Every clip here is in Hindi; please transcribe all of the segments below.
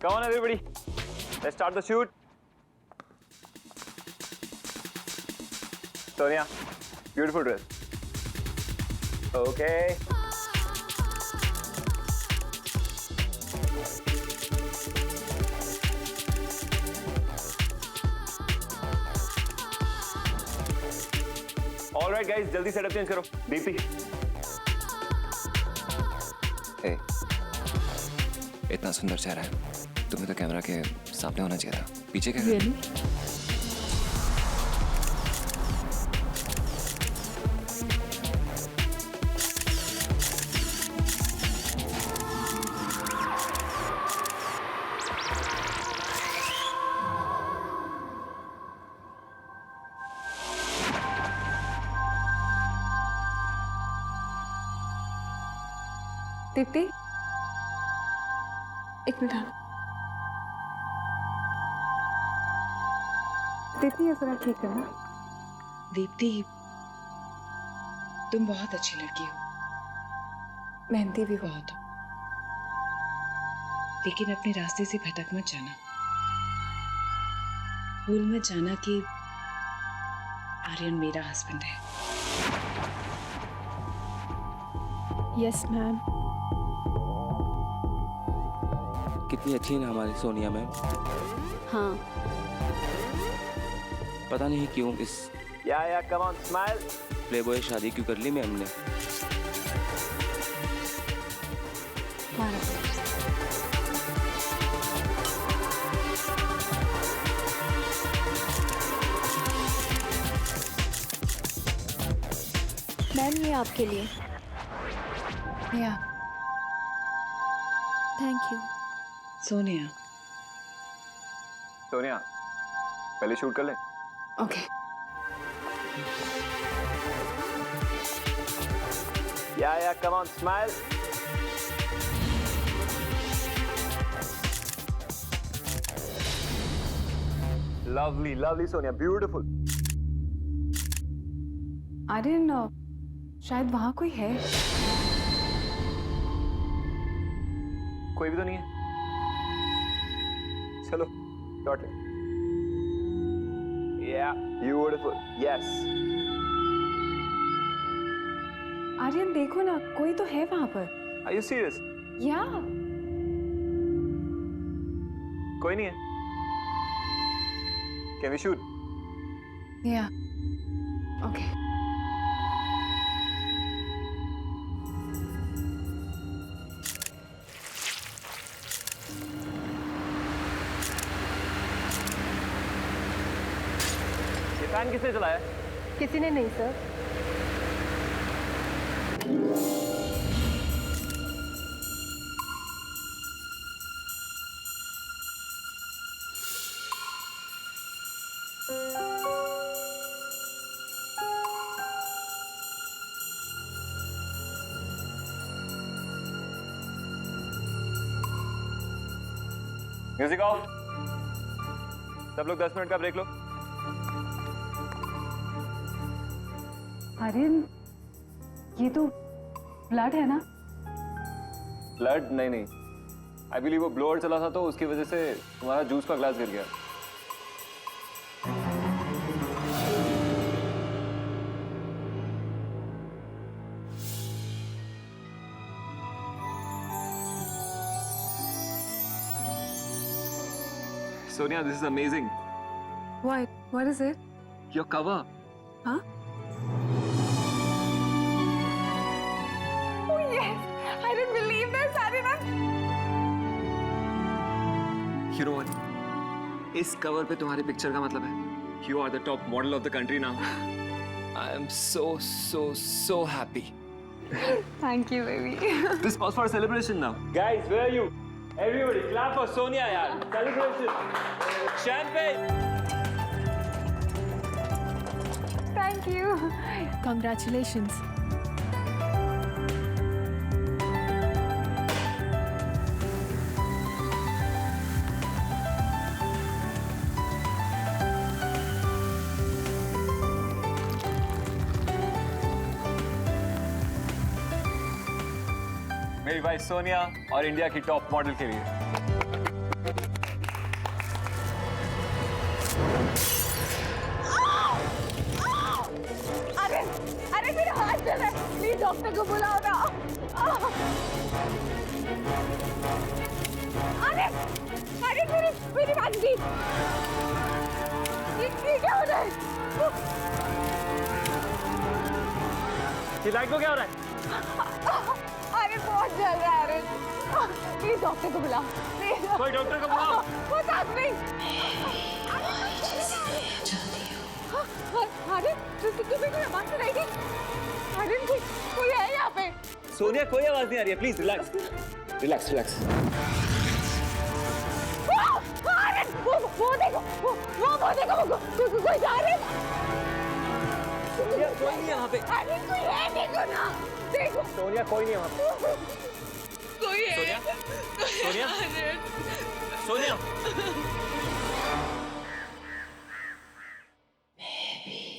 Come on, everybody. Let's start the shoot. Sonia, beautiful dress. Okay. All right, guys, जल्दी सेटअप चेंज करो. दीप्ति. Hey, इतना सुंदर चेहरा है. तुम्हें तो कैमरा के सामने होना चाहिए था. पीछे क्या? Really? दीप्ति, एक मिनट. दीप्ति, ये जरा ठीक करना. दीप्ति, तुम बहुत अच्छी लड़की हो. मेहनती भी हो. बहुत हो. लेकिन अपने रास्ते से भटक मत जाना. भूल मत जाना कि आर्यन मेरा हस्बैंड है. Yes ma'am. कितनी अच्छी है ना हमारी सोनिया मैम. हाँ. पता नहीं क्यों इस Yeah, come on, smile. Playboy शादी क्यों कर ली मैम ने. मैम, ये आपके लिए. या. Thank you. सोनिया, सोनिया, पहले शूट कर ले. Okay. Yeah, come on, smile. Lovely, lovely, Sonia, beautiful. Aryan, शायद वहाँ कोई है. कोई भी तो नहीं है. चलो, shot ले. Yeah, beautiful. Yes. आर्यन, देखो ना, कोई तो है वहाँ पर. Are you serious? या. कोई नहीं है. Can we shoot? या. ओके. ये फैन किसने चलाया? किसी ने नहीं सर. Music of. सब लोग 10 मिनट का ब्रेक लो. आर्यन, ये तो ब्लड है ना? ब्लड? नहीं नहीं. आई बिलीव वो ब्लोअर चला था तो उसकी वजह से तुम्हारा जूस का ग्लास गिर गया. Sonia, this is amazing. What? What is it? Your cover. Huh? Oh yes! I didn't believe this, Aryan. You know what? इस कवर पे तुम्हारी पिक्चर का मतलब है You are the top model of the country now. I am so happy. Thank you, baby. This calls for a celebration now. Guys, where are you? Everybody, clap for Sonia, yaar. Celebration. Champagne. Thank you. Congratulations. मेरी वाइफ सोनिया और इंडिया की टॉप मॉडल के लिए डॉक्टर को बुलाओ ना। अरे अरे मेरी बात सुनिए। ये क्या हो रहा है? ये लाइट को क्या हो रहा है? अरे बहुत जल रहा है। अरे प्लीज डॉक्टर को बुलाओ प्लीज। कोई डॉक्टर को बुलाओ। वो साथ में। अरे तुम्हें कोई आवाज सुनाई दी? अरे कोई है यहाँ पे? सोनिया कोई आवाज नहीं आ रही है, प्लीज रिलैक्स रिलैक्स रिलैक्स। अरे वो देखो कोई जा रहा है। सोनिया कोई नहीं यहाँ पे। अरे कोई है देखो ना, देखो। सोनिया कोई नहीं यहाँ पे। कोई है। सोनिया सोनिया सोनिया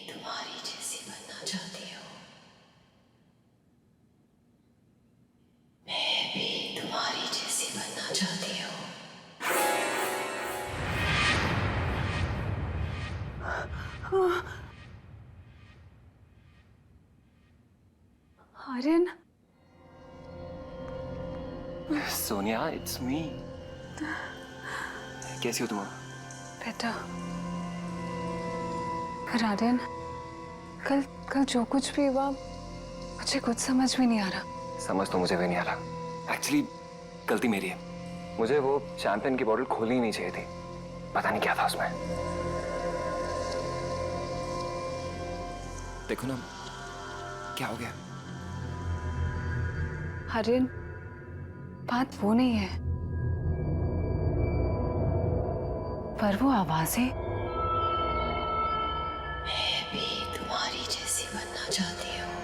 तुम्हारी जैसी बनना चाहती हूँ। मैं भी तुम्हारी जैसी बनना चाहती हूँ। Aryan Sonia, it's me. कैसी हो तुम? बेटा पर आर्यन कल जो कुछ भी हुआ मुझे कुछ समझ में नहीं आ रहा। समझ तो मुझे भी नहीं आ रहा। एक्चुअली गलती मेरी है। मुझे वो शैंपेन की बोतल खोलनी नहीं चाहिए थी। पता नहीं क्या था उसमें। देखो ना, क्या हो गया? आर्यन बात वो नहीं है, पर वो आवाजें। मैं भी तुम्हारी जैसी बनना चाहती हूँ।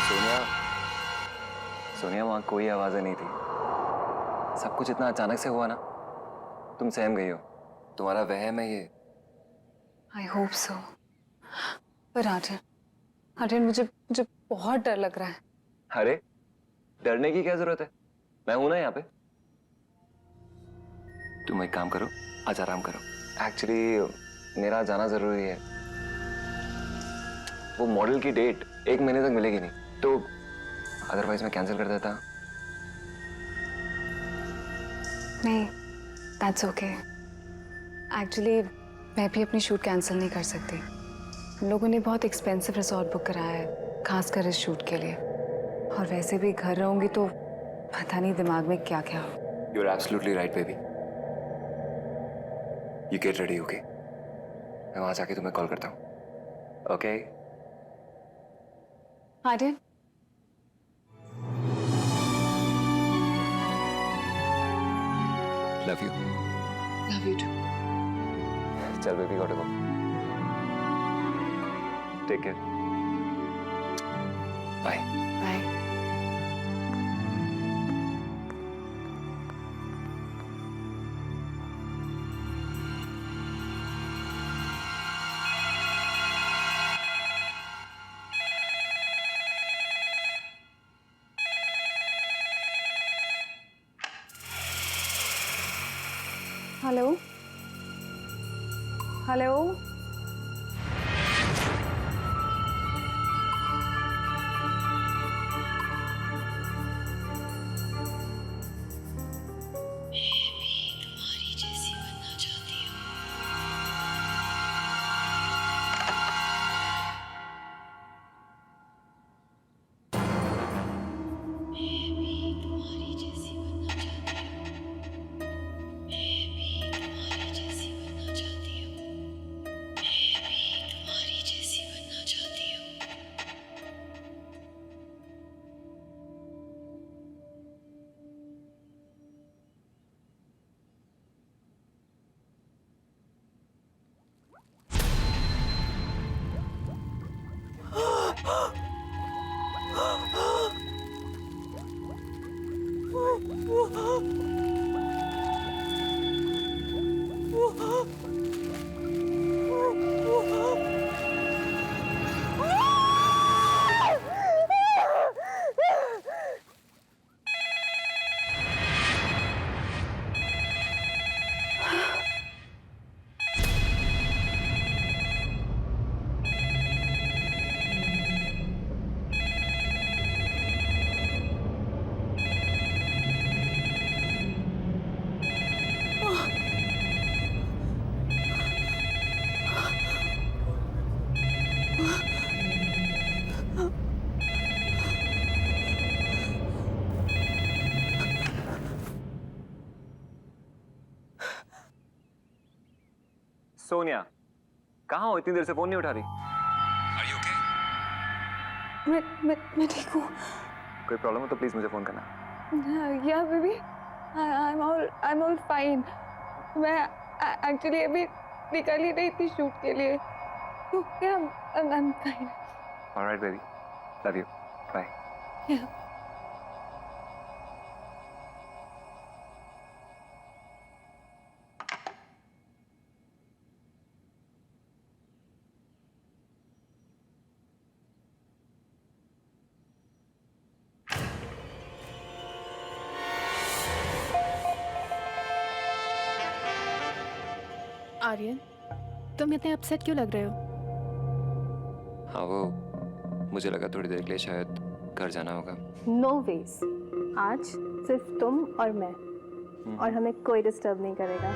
सोनिया, सोनिया वहां कोई आवाजें नहीं थी। सब कुछ इतना अचानक से हुआ ना, तुम सहम गई हो। तुम्हारा वहम है ये। I hope so. पर आर्यन मुझे बहुत डर लग रहा है। अरे डरने की क्या जरूरत है? मैं हूं ना यहाँ पे। तुम एक काम करो, आज आराम करो। एक्चुअली मेरा जाना जरूरी है। वो मॉडल की डेट 1 महीने तक मिलेगी नहीं, तो अदरवाइज मैं कैंसिल कर देता। नहीं, दैट्स ओके। एक्चुअली मैं भी अपनी शूट कैंसिल नहीं कर सकती। हम लोगों ने बहुत एक्सपेंसिव रिसोर्ट बुक कराया है, खासकर इस शूट के लिए। और वैसे भी घर रहूंगी तो पता नहीं दिमाग में क्या क्या हो। You are absolutely right baby. You get ready, okay? मैं वहां जाके तुम्हें कॉल करता हूँ, okay? Aryan love you. Love you too. चल baby, got to go. Take care. Bye. Bye. Hello hello. तुम्हारी जैसी बनना चाहती हूँ। मैं भी तुम्हारी जैसी बनना चाहती हूँ। मैं भी तुम्हारी जैसी बनना चाहती हूँ। मैं भी तुम्हारी जैसी बनना चाहती हूँ। सोनिया, कहाँ हो? इतनी देर से फोन नहीं उठा रही। मैं ठीक हूँ। कोई प्रॉब्लम हो तो प्लीज मुझे फोन करना। या बेबी, I'm all fine. मैं एक्चुअली अभी निकल ही रही थी शूट के लिए। I'm fine. Alright baby, love you. Bye. Yeah. Aryan, तुम इतने अपसेट क्यों लग रहे हो? हाँ वो मुझे लगा थोड़ी देर के लिए शायद घर जाना होगा। नो वेज, आज सिर्फ तुम और मैं, और हमें कोई डिस्टर्ब नहीं करेगा।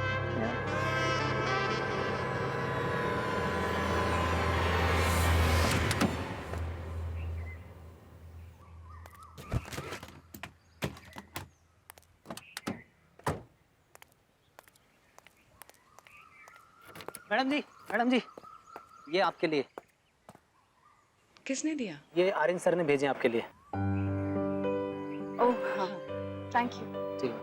मैडम जी, ये आपके लिए। किसने दिया? ये आर्यन सर ने भेजे आपके लिए। ओह हाँ, थैंक यू। जी।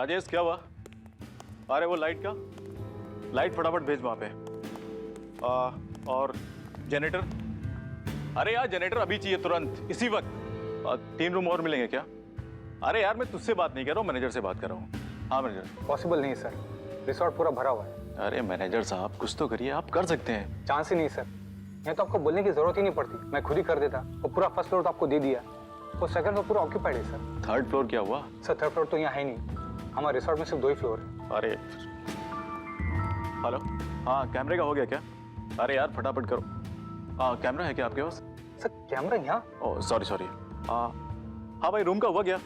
राजेश क्या हुआ? अरे वो लाइट का, लाइट फटाफट भेज वहां पे। और जनरेटर, अरे यार जनरेटर अभी चाहिए तुरंत, इसी वक्त। 3 रूम और मिलेंगे क्या? अरे यार मैं तुझसे बात नहीं कर रहा हूँ, मैनेजर से बात कर रहा हूँ। हाँ मैनेजर। पॉसिबल नहीं सर, रिसोर्ट पूरा भरा हुआ है। अरे मैनेजर साहब कुछ तो करिए, आप कर सकते हैं। चांस ही नहीं सर, ये तो आपको बोलने की जरूरत ही नहीं पड़ती, मैं खुद ही कर देता। वो पूरा फर्स्ट फ्लोर तो आपको दे दिया, वो सेकंड फ्लोर पूरा ऑक्यूपाइड है सर। 3rd फ्लोर क्या हुआ? सर 3rd फ्लोर तो यहाँ है नहीं, हमारे रिसोर्ट में सिर्फ 2 ही फ्लोर है। अरे हेलो, हाँ कैमरे का हो गया क्या? अरे यार फटाफट करो। हाँ कैमरा है क्या आपके पास? सर कैमरा यहाँ? Oh sorry sorry. हाँ भाई रूम का हुआ क्या?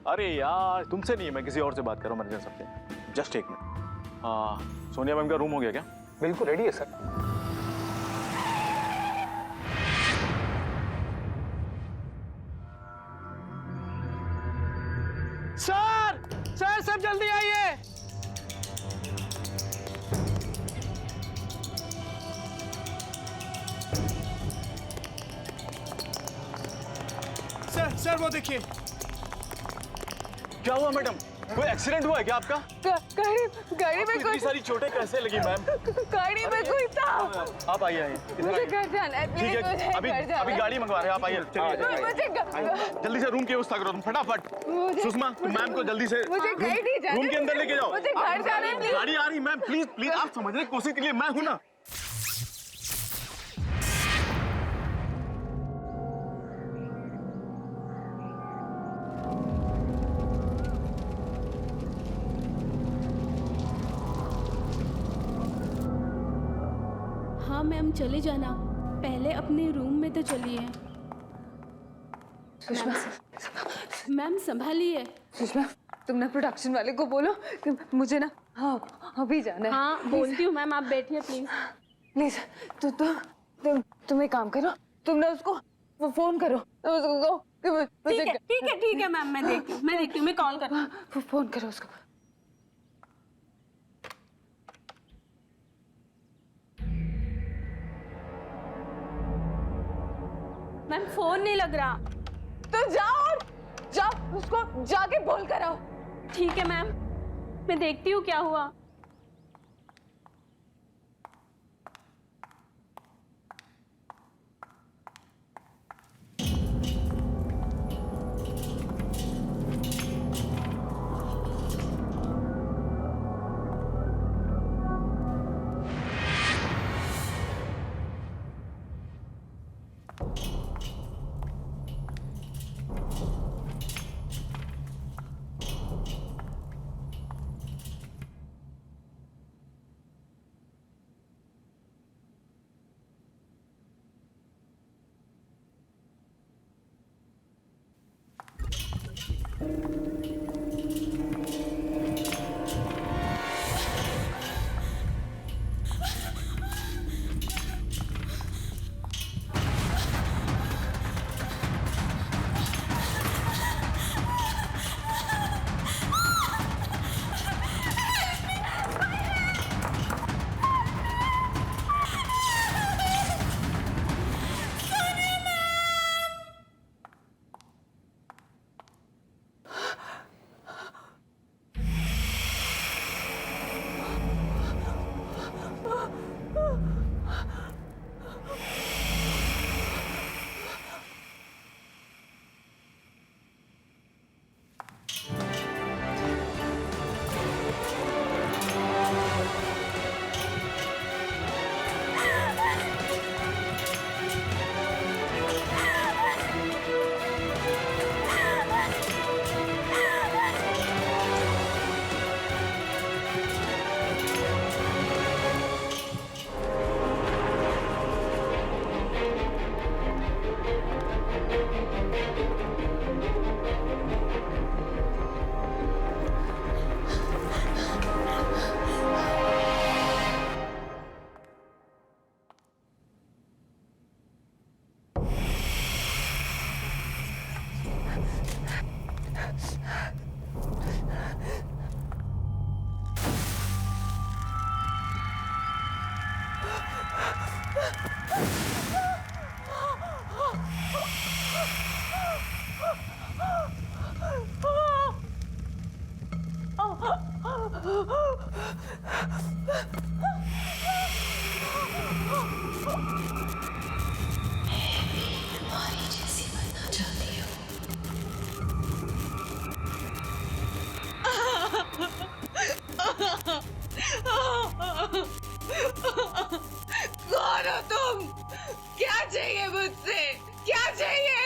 अरे यार तुमसे नहीं, मैं किसी और से बात कर रहा हूँ मैनेजर सबसे। जस्ट एक मिनट। हाँ सोनिया मैम का रूम हो गया क्या? बिल्कुल रेडी है सर। सर सब जल्दी आइए। सर वो देखिए। क्या हुआ मैडम? कोई एक्सीडेंट हुआ है क्या आपका? गाड़ी में इतनी सारी चोटें कैसे लगी मैम? गाड़ी में कोई था। आप आइए मुझे घर जाना है, प्लीज ठीक मुझे है, अभी घर जाना अभी है। गाड़ी मंगवा रहे हैं। आप आइए, चलिए मुझे जल्दी से रूम की व्यवस्था करो तुम फटाफट। सुषमा तुम मैम को जल्दी से मुझे कहीं नहीं जाना, रूम के अंदर लेके जाओ। मुझे घर जाना है, प्लीज। गाड़ी आ रही मैम, प्लीज प्लीज आप समझने की कोशिश कीजिए, मैं हूं ना। हाँ मैम चले जाना, पहले अपने रूम में तो चलिए। सुषमा, मैम संभालिए। सुषमा तुम ना प्रोडक्शन वाले को बोलो कि मुझे ना हाँ अभी जाना है। हाँ बोलती हूँ मैम, आप बैठिए प्लीज। प्लीज तुम एक काम करो, तुम ना उसको वो फोन करो, उसको कहो कि मुझे ठीक है मैम, मैं देखती हूँ, मैं कॉल करती हूँ। फोन करो उसको। मैम फोन नहीं लग रहा। तो जाओ उसको जाके बोल कर आओ। ठीक है मैम, मैं देखती हूँ क्या हुआ। तुम्हारी जैसी बनना चाहती हूँ। कौन हो तुम? क्या चाहिए मुझसे? क्या चाहिए?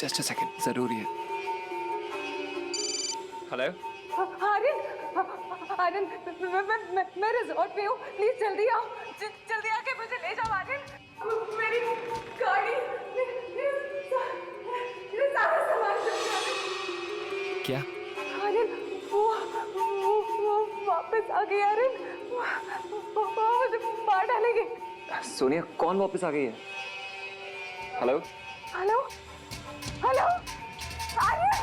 जस्ट अ सेकंड, जरूरी है। हेलो। आर्यन, आर्यन, मैं रिजॉर्ट पे हूँ, प्लीज जल्दी आओ, जल्दी आके मुझे ले जाओ आर्यन। मेरी गाड़ी, मेरे सारा सामान जल्दी आओ। क्या? आर्यन, वो वापस आ गई आर्यन, वो मुझे मार डालेंगे। सोनिया, कौन वापस आ गई है? Hello. Hello, hello, Aryan.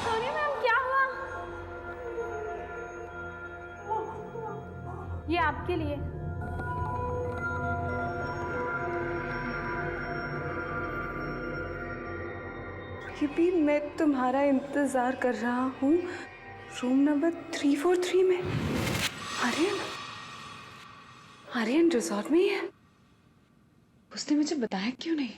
Sonia ma'am, क्या हुआ? ये आपके लिए। ये भी मैं तुम्हारा इंतजार कर रहा हूँ रूम नंबर 343 में। आर्यन, आर्यन रिजॉर्ट में ही है। उसने मुझे बताया क्यों नहीं?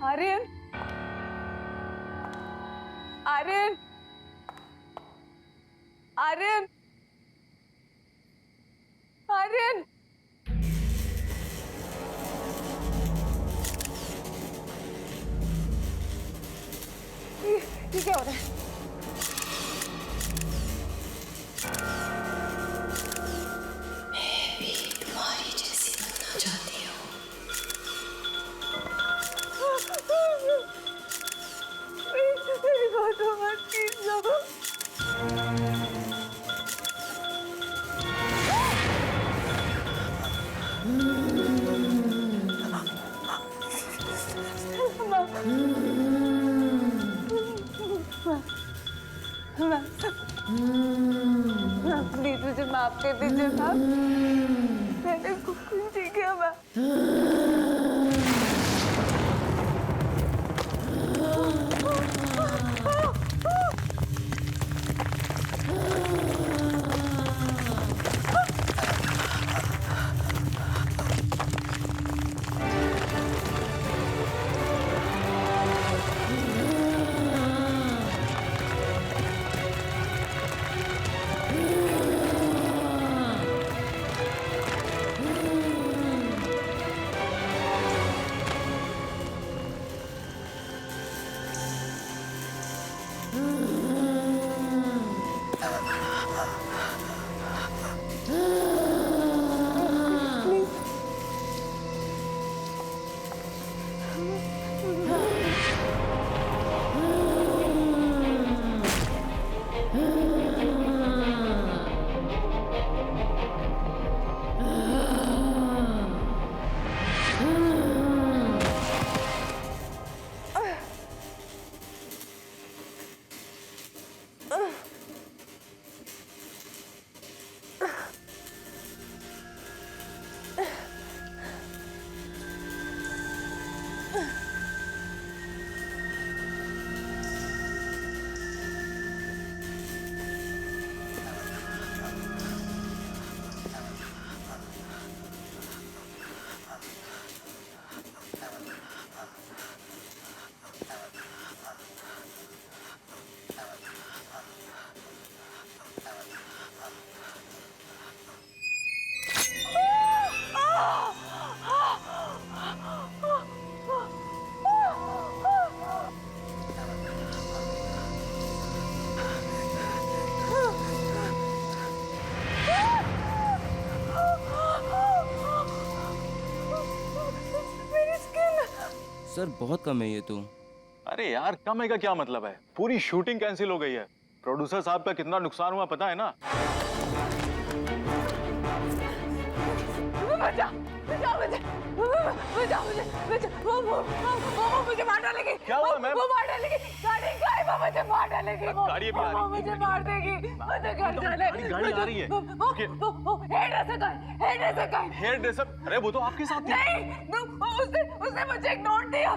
आर्यन, आर्यन, आर्यन, आर्यन। ये क्या हो रहा है? मैं भी तुम्हारी जैसी बनना चाहती हूँ। मेरी बातों मत कीजिए। प्लीज मुझे माफ कर दीजिए मैम, मैंने कुछ नहीं किया मैम। सर बहुत कम है ये तो। अरे यार, कम है का क्या मतलब है? पूरी शूटिंग कैंसिल हो गई है। प्रोड्यूसर साहब का कितना नुकसान हुआ पता है ना? बचा मुझे, बचा मुझे, बचा। वो मुझे मार डालेगी। क्या हुआ मैम? वो मार डालेगी। गाड़ी का है, वो मुझे मार डालेगी। गाड़ी अभी आ रही है। वो मुझे मार देगी। मुझे घर जाने। गाड़ी आ रही है। हेयर ड्रेसर का है। Hairdresser? अरे वो तो आपके साथ थी। नहीं, उसने मुझे एक नोट दिया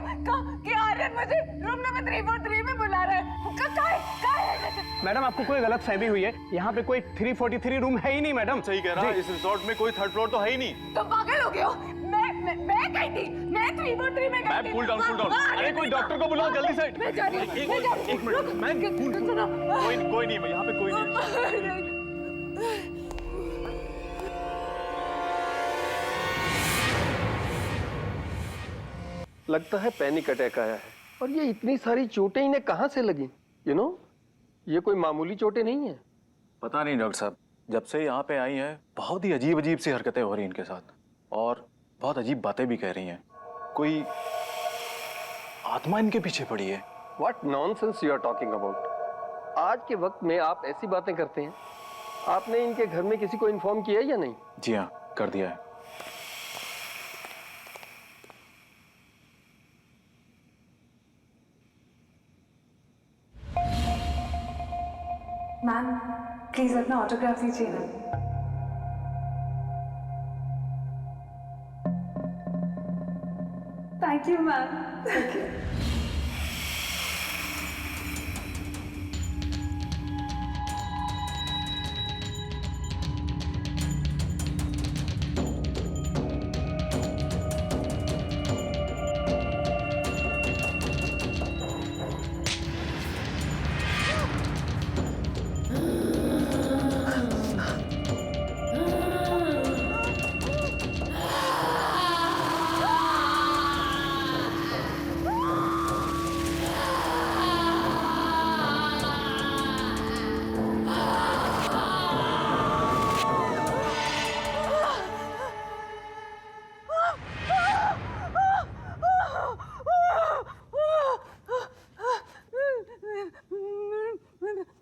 कि आर्यन मुझे रूम नंबर 343 में बुला रहा है। मैडम आपको कोई गलत फहमी हुई है, यहाँ पे कोई 343 रूम है ही नहीं मैडम। सही कह रहा है, इस रिसोर्ट में कोई थर्ड फ्लोर तो है ही नहीं। तुम पागल हो गए हो? मैं गई थी, मैं 343 में गई थी। Ma'am cool down, cool down. अरे कोई डॉक्टर को बुलाओ जल्दी से। मैं जा रही हूँ। एक मिनट मैम, सुनो। कोई नहीं, यहाँ पे कोई नहीं। लगता है पैनिक अटैक आया है। और ये इतनी सारी चोटें इन्हें कहाँ से लगी? ये कोई मामूली चोटें नहीं है। पता नहीं डॉक्टर साहब, जब से यहाँ पे आई हैं बहुत ही अजीब अजीब सी हरकतें हो रही हैं इनके साथ, और बहुत अजीब बातें भी कह रही हैं। कोई आत्मा इनके पीछे पड़ी है। What nonsense you are talking about? आज के वक्त में आप ऐसी बातें करते हैं? आपने इनके घर में किसी को इन्फॉर्म किया है या नहीं? जी हाँ, कर दिया है। मैम प्लीज अपना ऑटोग्राफ दीजिए ना। Thank you ma'am. Thank you.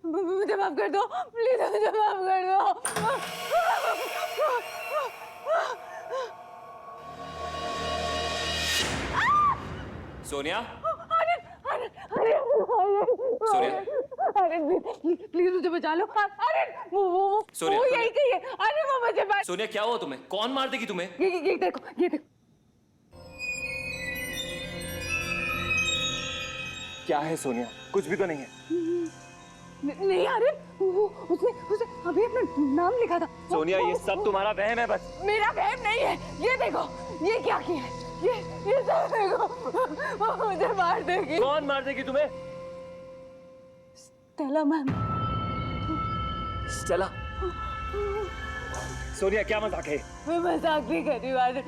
मुझे माफ कर दो, प्लीज मुझे माफ कर दो। सोनिया, अरे प्लीज मुझे बचा लो। अरे वो सोनिया, यही कही है। अरे वो मुझे सोनिया क्या हुआ तुम्हें? कौन मार देगी तुम्हें? ये देखो, ये देखो। क्या है सोनिया? कुछ भी तो नहीं है। नहीं आर्यन, उसने अभी अपना नाम लिखा था। सोनिया ये सब तुम्हारा वहम है बस। मेरा वहम नहीं है। ये देखो, ये क्या किया है? ये सब देखो, वो मुझे मार देगी। कौन मार देगी तुम्हें? Stella ma'am. स्टेला? सोनिया क्या मजाक है? मैं मजाक नहीं कर रही हूँ आर्यन,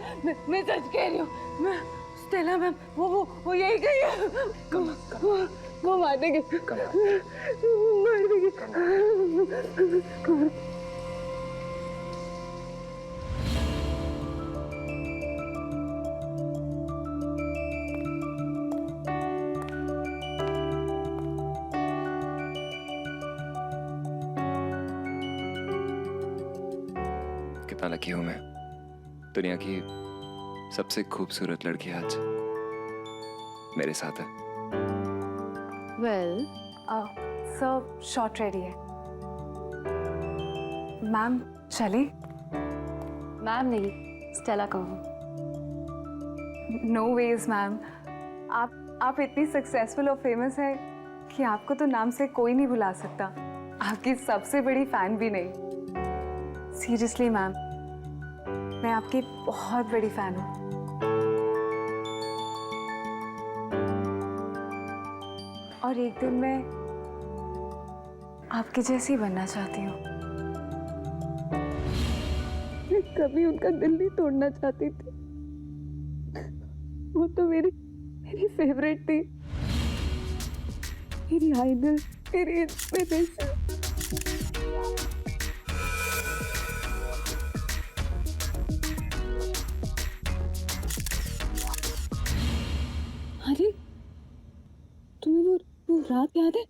मैं सच कह रही हूँ। मैं स्टेला मैम, वो यही कही है। वो मार देगी, मार देगी। कितना लकी हूं मैं। दुनिया की सबसे खूबसूरत लड़की आज मेरे साथ है। वेल सर शॉर्ट रेडी है। मैम चले? मैम नहीं, स्टेला कहो। नो वेज मैम, आप इतनी सक्सेसफुल और फेमस है कि आपको तो नाम से कोई नहीं भुला सकता। आपकी सबसे बड़ी फैन भी नहीं। सीरियसली मैम, मैं आपकी बहुत बड़ी फैन हूँ। और एक दिन मैं आपकी जैसी बनना चाहती हूँ। मैं कभी उनका दिल नहीं तोड़ना चाहती थी। वो तो मेरी फेवरेट थी, मेरी आइडल, मेरी इंस्पिरेशन। अरे तुम्हें वो रात याद है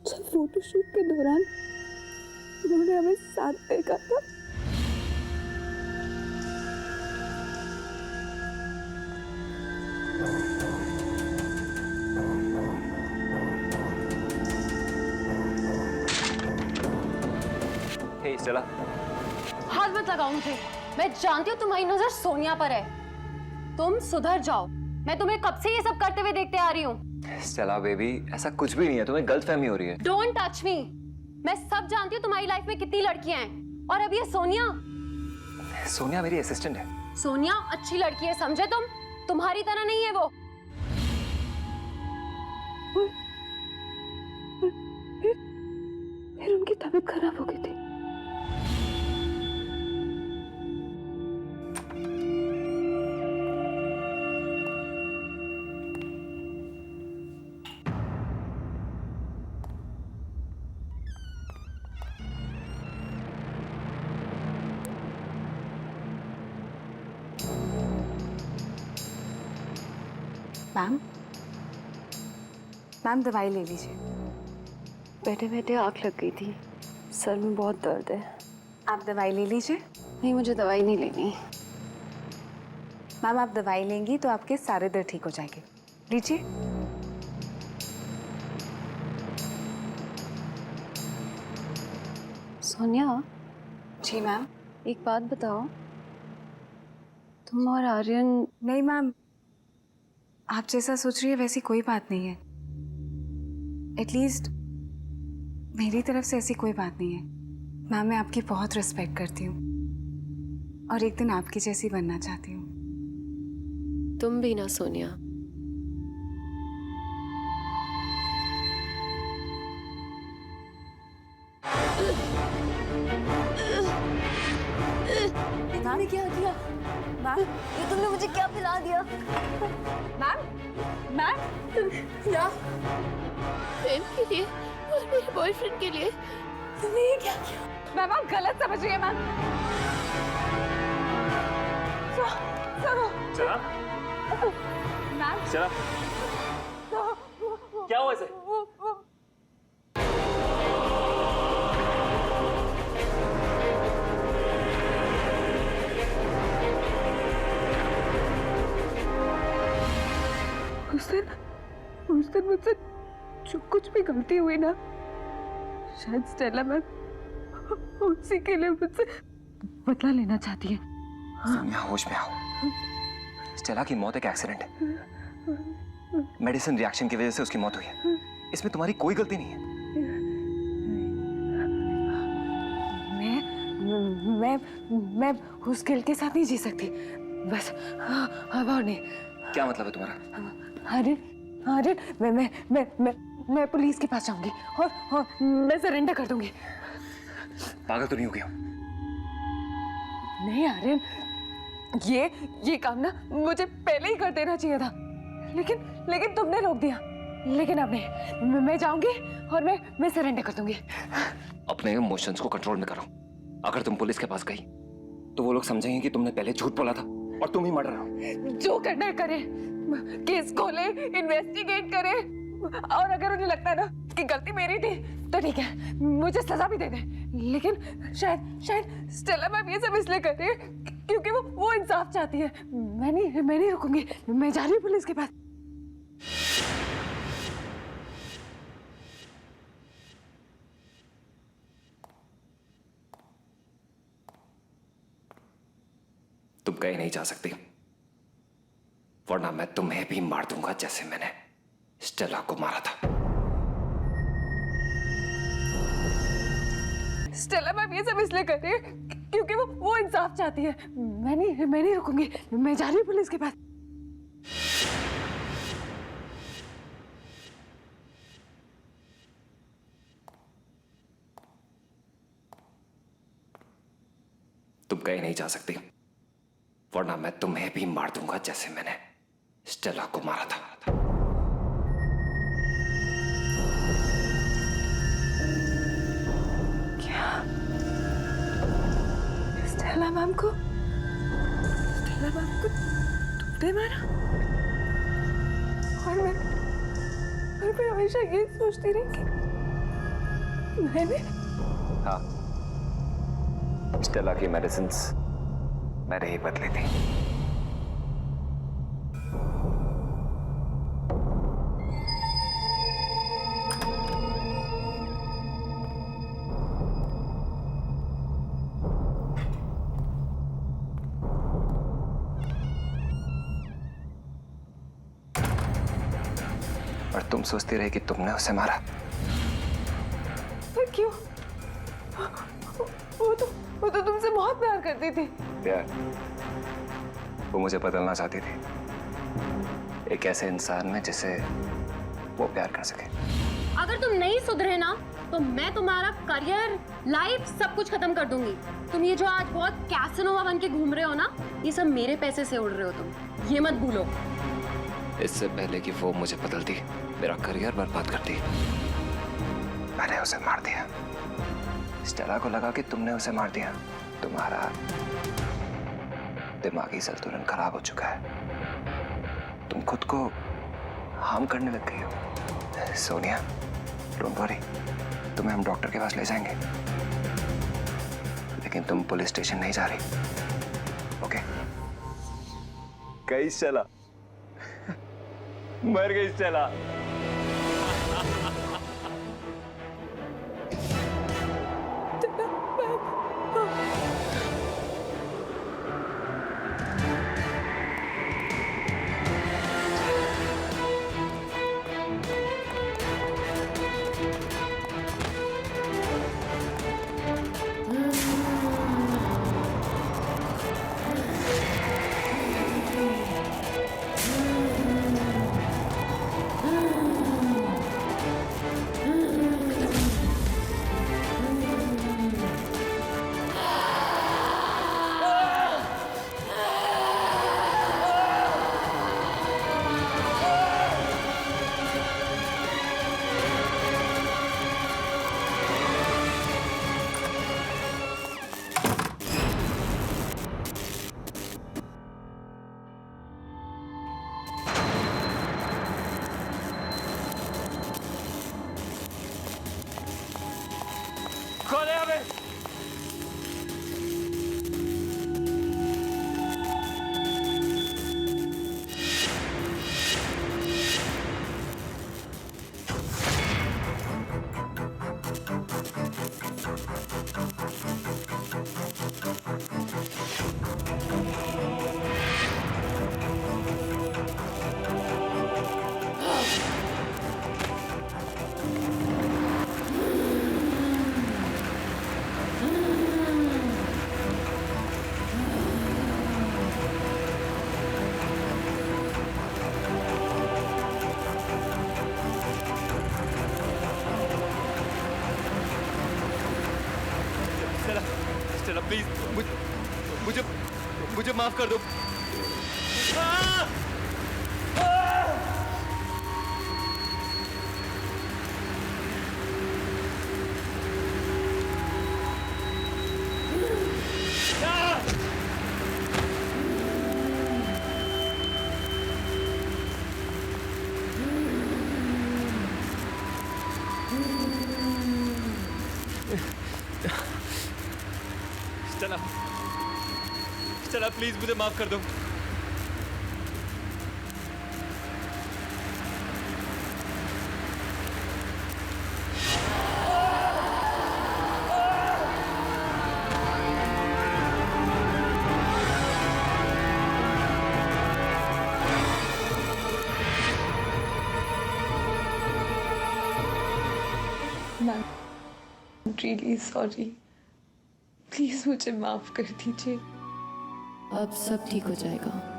जब फोटोशूट के दौरान उन्होंने हमें साथ देखा था? हे स्टेला, हाथ मत लगाओ मुझे। मैं जानती हूँ तुम्हारी नजर सोनिया पर है। तुम सुधर जाओ। मैं तुम्हें कब से ये सब करते हुए देखते आ रही हूँ। स्टेला बेबी, ऐसा कुछ भी नहीं है, तुम्हें गलतफहमी हो रही है। Don't touch me. मैं सब जानती हूँ तुम्हारी लाइफ में कितनी लड़कियां हैं, और अब ये सोनिया। सोनिया मेरी असिस्टेंट है। सोनिया अच्छी लड़की है, समझे तुम? तुम्हारी तरह नहीं है वो। फिर उनकी तबीयत खराब हो गई थी। मैम, मैम दवाई ले लीजिए। बैठे बैठे आँख लग गई थी, सर में बहुत दर्द है। आप दवाई ले लीजिए। नहीं, मुझे दवाई नहीं लेनी। मैम आप दवाई लेंगी तो आपके सारे दर्द ठीक हो जाएंगे। लीजिए। सोनिया। जी मैम। एक बात बताओ, तुम और आर्यन। नहीं मैम, आप जैसा सोच रही है वैसी कोई बात नहीं है। एटलीस्ट मेरी तरफ से ऐसी कोई बात नहीं है। मैम मैं आपकी बहुत रिस्पेक्ट करती हूँ और एक दिन आपकी जैसी बनना चाहती हूँ। तुम भी ना सोनिया। तुमने क्या किया? मैम, ये तुमने मुझे क्या पिला दिया? मैम, मैम, क्या? प्रेम के लिए और मेरे बॉयफ्रेंड के लिए तुमने ये क्या किया? मैम आप गलत समझ रही हैं मैम। सुनो। चला मैम। चला, क्या हुआ इसे? उस दिन मुझसे जो कुछ भी गलती हुई ना, शायद स्टेला मैम उसी के लिए मुझसे बदला लेना चाहती है। सोनिया होश में आओ। स्टेला की मौत एक एक्सीडेंट है। मेडिसिन रिएक्शन की वजह से उसकी मौत हुई है। इसमें तुम्हारी कोई गलती नहीं है। मैं उस गिल के साथ नहीं जी सकती। बस अब और नहीं। क्या मतलब है तुम्हारा? अरे मैं पुलिस के पास जाऊंगी और मैं सरेंडर कर दूंगी। पागल तो नहीं हो गया? नहीं आर्यन, ये काम ना मुझे पहले ही कर देना चाहिए था, लेकिन तुमने रोक दिया। लेकिन अब नहीं, मैं जाऊंगी और मैं सरेंडर कर दूंगी। अपने इमोशंस को कंट्रोल में करो। अगर तुम पुलिस के पास गई तो वो लोग समझेंगे कि तुमने पहले झूठ बोला था और तुम ही मर्डर हो। जो करना है करे, केस खोले, इन्वेस्टिगेट करे, और अगर उन्हें लगता है ना कि गलती मेरी थी तो ठीक है, मुझे सजा भी दे दे। लेकिन शायद स्टेला मैम ये सब इसलिए कर रही है क्योंकि वो इंसाफ चाहती है। मैं नहीं रुकूंगी। मैं जा रही हूँ पुलिस के पास। तुम कहीं नहीं जा सकती, वरना मैं तुम्हें भी मार दूंगा जैसे मैंने स्टेला को मारा था। स्टेला मैम ये सब इसलिए कर रही है क्योंकि वो इंसाफ चाहती है। मैं नहीं रुकूंगी। मैं जा रही हूँ पुलिस के पास। तुम कहीं नहीं जा सकती, वरना मैं तुम्हें भी मार दूंगा जैसे मैंने स्टेला को मारा था। क्या? स्टेला मैम को तुमने मारा? और मैं हमेशा ये सोचती रही कि मैंने। हाँ, स्टेला की मेडिसिन्स मैंने ही बदली थी। तुम सोचती रही कि तुमने उसे मारा। पर क्यों? वो तो तुमसे बहुत प्यार करती थी। प्यार? वो मुझे बदलना चाहती थी एक ऐसे इंसान में जिसे वो प्यार कर सके। अगर तुम नहीं सुधरे ना तो मैं तुम्हारा करियर, लाइफ सब कुछ खत्म कर दूंगी। तुम ये जो आज बहुत कैसनोवा बन के घूम रहे हो ना, ये सब मेरे पैसे से उड़ रहे हो तुम, ये मत भूलो। इससे पहले कि वो मुझे बदलती, मेरा करियर बर्बाद करती, मैंने उसे मार दिया। स्टेला को लगा कि तुमने उसे मार दिया। तुम्हारा दिमागी संतुलन खराब हो चुका है। तुम खुद को हार्म करने लग गई हो। सोनिया, डोंट वरी, तुम्हें हम डॉक्टर के पास ले जाएंगे, लेकिन तुम पुलिस स्टेशन नहीं जा रही, ओके? गई स्टेला, मर गई स्टेला। खोले हमें। स्टेला प्लीज, मुझे माफ कर दो। स्टेला, स्टेला प्लीज मुझे माफ कर दो। रियली सॉरी, प्लीज मुझे माफ कर दीजिए। अब सब ठीक हो जाएगा।